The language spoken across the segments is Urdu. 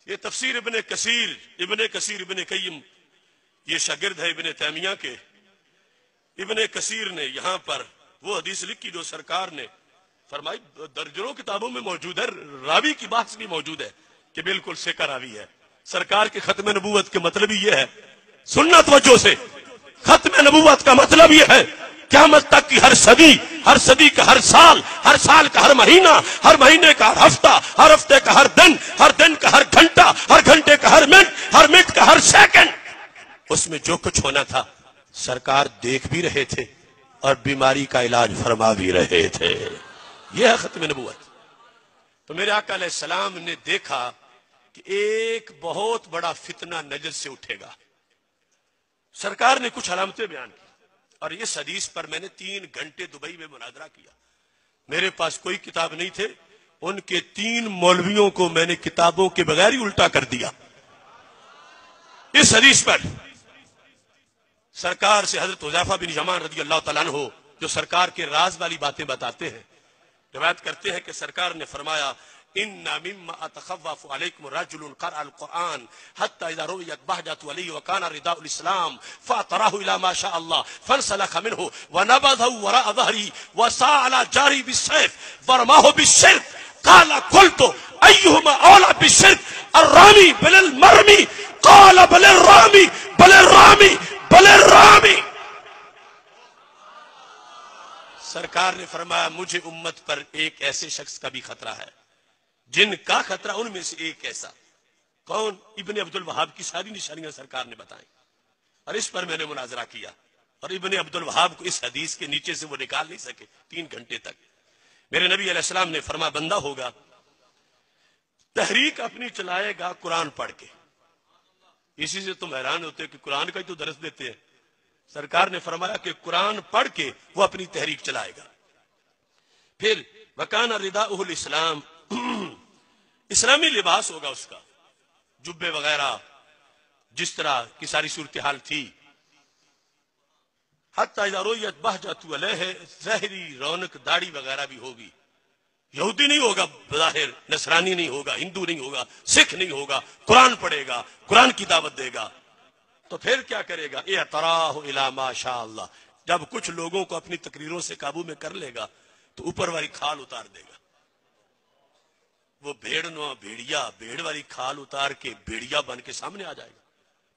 یہ تفسیر ابن کثیر ابن قیم یہ شاگرد ہے ابن تیمیہ کے. ابن کثیر نے یہاں پر وہ حدیث لکھی جو سرکار نے فرمائی، درجنوں کتابوں میں موجود ہے، راوی کی بحث بھی موجود ہے کہ بالکل سکہ راوی ہے. سرکار کے ختم نبوت کے مطلب یہ ہے، سنت توجہ سے، ختم نبوت کا مطلب یہ ہے قیامت تک کی ہر صدی کا ہر سال کا ہر مہینہ، ہر مہینے کا ہر ہفتہ، ہر ہفتے کا ہر دن کا ہر گھنٹہ، ہر گھنٹے کا ہر منٹ کا ہر سیکنڈ، اس میں جو کچھ ہونا تھا سرکار دیکھ بھی رہے تھے اور بیماری کا علاج فرما بھی رہے تھے. یہ ہے ختم نبوت. تو میرے آقا علیہ السلام نے دیکھا کہ ایک بہت بڑا فتنہ نجد سے اٹھے گا. سرکار نے کچھ علامتیں بیان کی اور اس حدیث پر میں نے 3 گھنٹے دبئی میں مناظرہ کیا. میرے پاس کوئی کتاب نہیں تھے، ان کے 3 مولویوں کو میں نے کتابوں کے بغیر ہی الٹا کر دیا. اس حدیث پر سرکار سے حضرت حذیفہ بن یمان رضی اللہ تعالیٰ عنہ جو سرکار کے راز والی باتیں بتاتے ہیں، روایت کرتے ہیں کہ سرکار نے فرمایا ان مما اتخوف علیکم رجل قرأ القرآن حتى اذا رویت بہجت علیہ وکان رداء الاسلام فاطراه الى ما شاء الله فانسلخ منه ونبذه وراء ظهري وسعى على جاري بالسيف ورماه بالشرك قال قلت ايهما اولى بالشرك الرامي بل المرمي قال بل الرامي بل الرامي بل الرامي. سرکار نے فرمایا مجھے امت پر ایک ایسے شخص کا بھی خطرہ ہے، جن کا خطرہ ان میں سے ایک ایسا. کون؟ ابن عبد الوہاب کی ساری نشانیاں سرکار نے بتائیں اور اس پر میں نے مناظرہ کیا. اور ابن عبد الوہاب کو اس حدیث کے نیچے سے وہ نکال نہیں سکے 3 گھنٹے تک. میرے نبی علیہ السلام نے فرمایا بندہ ہوگا تحریک اپنی چلائے گا قرآن پڑھ کے. اسی سے تم حیران ہوتے کہ قرآن کا ہی تو درس دیتے ہیں. سرکار نے فرمایا کہ قرآن پڑھ کے وہ اپنی تحریک چلائے گا. پھر وکان رداءہ الاسلام، اسلامی لباس ہوگا اس کا، جبے وغیرہ جس طرح کی ساری صورتحال تھی. حتی اذا رویت بہجت علیہ، ظاہری رونق داڑھی وغیرہ بھی ہوگی. یہودی نہیں ہوگا بظاہر، نصرانی نہیں ہوگا، ہندو نہیں ہوگا، سکھ نہیں ہوگا، قرآن پڑھے گا، قرآن کی دعوت دے گا. تو پھر کیا کرے گا؟ اعتراہ الی ما شاء اللہ، جب کچھ لوگوں کو اپنی تقریروں سے قابو میں کر لے گا تو اوپر والی کھال اتار دے گا. وہ بھیڑ والی کھال اتار کے بھیڑیا بن کے سامنے آ جائے گا.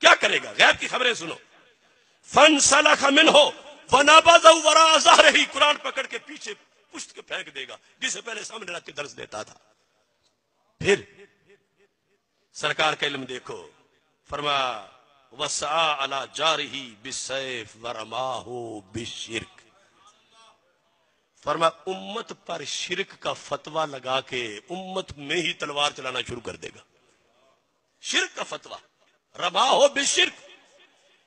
کیا کرے گا؟ غیب کی خبریں سنو. فانسلخ منہ ونبذہ وراء ظہرہ، قرآن پکڑ کے پیچھے پشت کے پھینک دے گا جسے پہلے سامنے رکھ کے درس دیتا تھا. پھر سرکار کا علم دیکھو، فرمایا وسعى على جارہ بالسیف ورماہ بالشرک. فرمایا امت پر شرک کا فتویٰ لگا کے امت میں ہی تلوار چلانا شروع کر دے گا. شرک کا فتویٰ، رماہ بالشرک،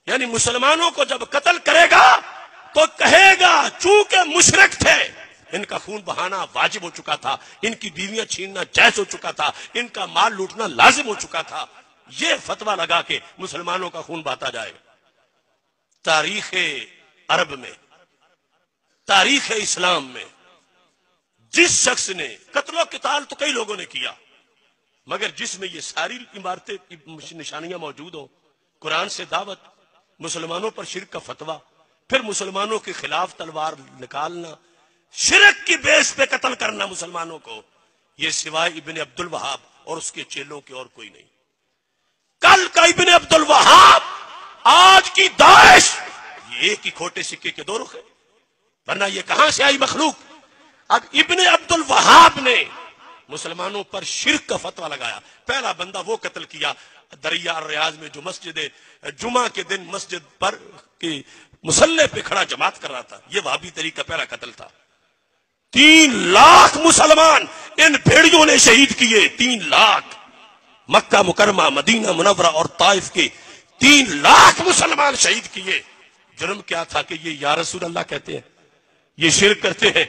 یعنی مسلمانوں کو جب قتل کرے گا تو کہے گا چونکہ مشرک تھے، ان کا خون بہانا واجب ہو چکا تھا، ان کی بیویاں چھیننا جائز ہو چکا تھا، ان کا مال لوٹنا لازم ہو چکا تھا. یہ فتویٰ لگا کے مسلمانوں کا خون بہتا جائے گا. تاریخ عرب میں، تاریخ اسلام میں جس شخص نے قتل و قتال تو کئی لوگوں نے کیا، مگر جس میں یہ ساری عمارتیں نشانیاں موجود ہوں، قرآن سے دعوت، مسلمانوں پر شرک کا فتویٰ، پھر مسلمانوں کے خلاف تلوار نکالنا، شرک کی بیس پہ قتل کرنا مسلمانوں کو، یہ سوائے ابن عبد الوہاب اور اس کے چیلوں کے اور کوئی نہیں. کل کا ابن عبد الوہاب، آج کی داعش، یہ ایک ہی کھوٹے سکے کے 2 رخ ہیں، ورنہ یہ کہاں سے آئی مخلوق؟ اب ابن عبد الوہاب نے مسلمانوں پر شرک کا فتویٰ لگایا. پہلا بندہ وہ قتل کیا دریا الریاض میں جو مسجد جمعہ کے دن مسجد پر کی مسلح پہ کھڑا جماعت کر رہا تھا. یہ وہابی طریقہ پہلا قتل تھا. 3 لاکھ مسلمان ان بھیڑیوں نے شہید کیے. 3 لاکھ، مکہ مکرمہ، مدینہ منورہ اور طائف کے 3 لاکھ مسلمان شہید کیے. جرم کیا تھا کہ یہ یا رسول اللہ کہتے ہیں، یہ شرک کرتے ہیں.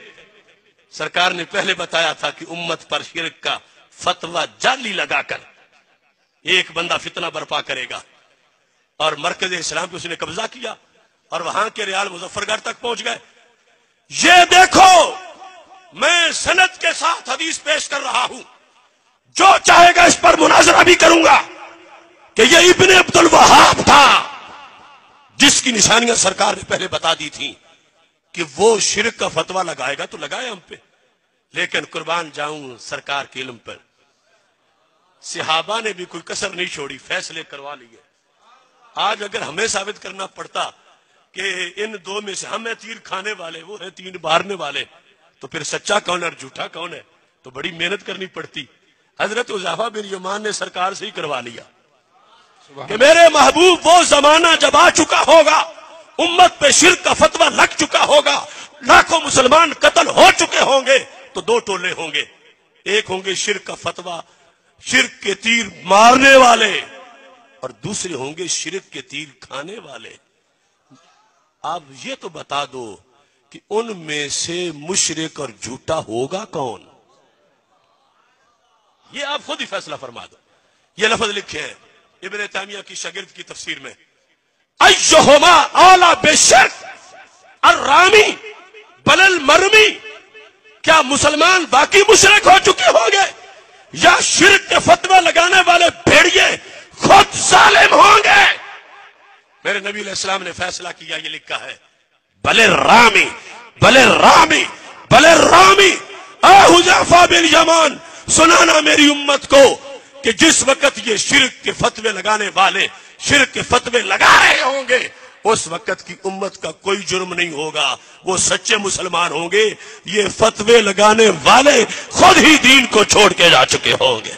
سرکار نے پہلے بتایا تھا کہ امت پر شرک کا فتویٰ جعلی لگا کر ایک بندہ فتنہ برپا کرے گا، اور مرکز اسلام پہ اس نے قبضہ کیا اور وہاں کے ریال مظفر گڑھ تک پہنچ گئے. یہ دیکھو میں سند کے ساتھ حدیث پیش کر رہا ہوں، جو چاہے گا اس پر مناظرہ بھی کروں ابن عبد الوہاب تھا جس کی نشانیاں سرکار نے پہلے بتا دی تھی کہ وہ شرک کا فتویٰ لگائے گا تو لگائے ہم پہ، لیکن قربان جاؤں سرکار کے علم پر صحابہ نے بھی کوئی کسر نہیں چھوڑی، فیصلے کروا لیے۔ آج اگر ہمیں ثابت کرنا پڑتا کہ ان دو میں سے ہم ہیں تیر کھانے والے، وہ ہیں تیر مارنے والے، تو پھر سچا کون ہے اور جھوٹا کون ہے؟ تو بڑی محنت کرنی پڑتی۔ حضرت حذیفہ بن یمان نے سرکار سے ہی کروا لیا کہ میرے محبوب وہ زمانہ جب آ چکا ہوگا، امت پہ شرک کا فتویٰ لگ چکا ہوگا، لاکھوں مسلمان قتل ہو چکے ہوں گے، تو دو ٹولے ہوں گے، ایک ہوں گے شرک کا فتویٰ شرک کے تیر مارنے والے، اور دوسرے ہوں گے شرک کے تیر کھانے والے۔ آپ یہ تو بتا دو کہ ان میں سے مشرک اور جھوٹا ہوگا کون؟ یہ آپ خود ہی فیصلہ فرما دو۔ یہ لفظ لکھے ہیں ابن تیمیہ کی شاگرد کی تفسیر میں، ایہما اعلی بالشرک الرامی بل المرمی، کیا مسلمان باقی مشرک ہو چکے ہوں گے یا شرک کے فتوے لگانے والے بھیڑیے خود ظالم ہوں گے؟ میرے نبی علیہ السلام نے فیصلہ کیا، یہ لکھا ہے بل الرامی بل الرامی بل الرامی۔ اے حذیفہ بن یمان، سنانا میری امت کو کہ جس وقت یہ شرک کے فتوے لگانے والے شرک کے فتوے لگا رہے ہوں گے، اس وقت کی امت کا کوئی جرم نہیں ہوگا، وہ سچے مسلمان ہوں گے۔ یہ فتوے لگانے والے خود ہی دین کو چھوڑ کے جا چکے ہوں گے۔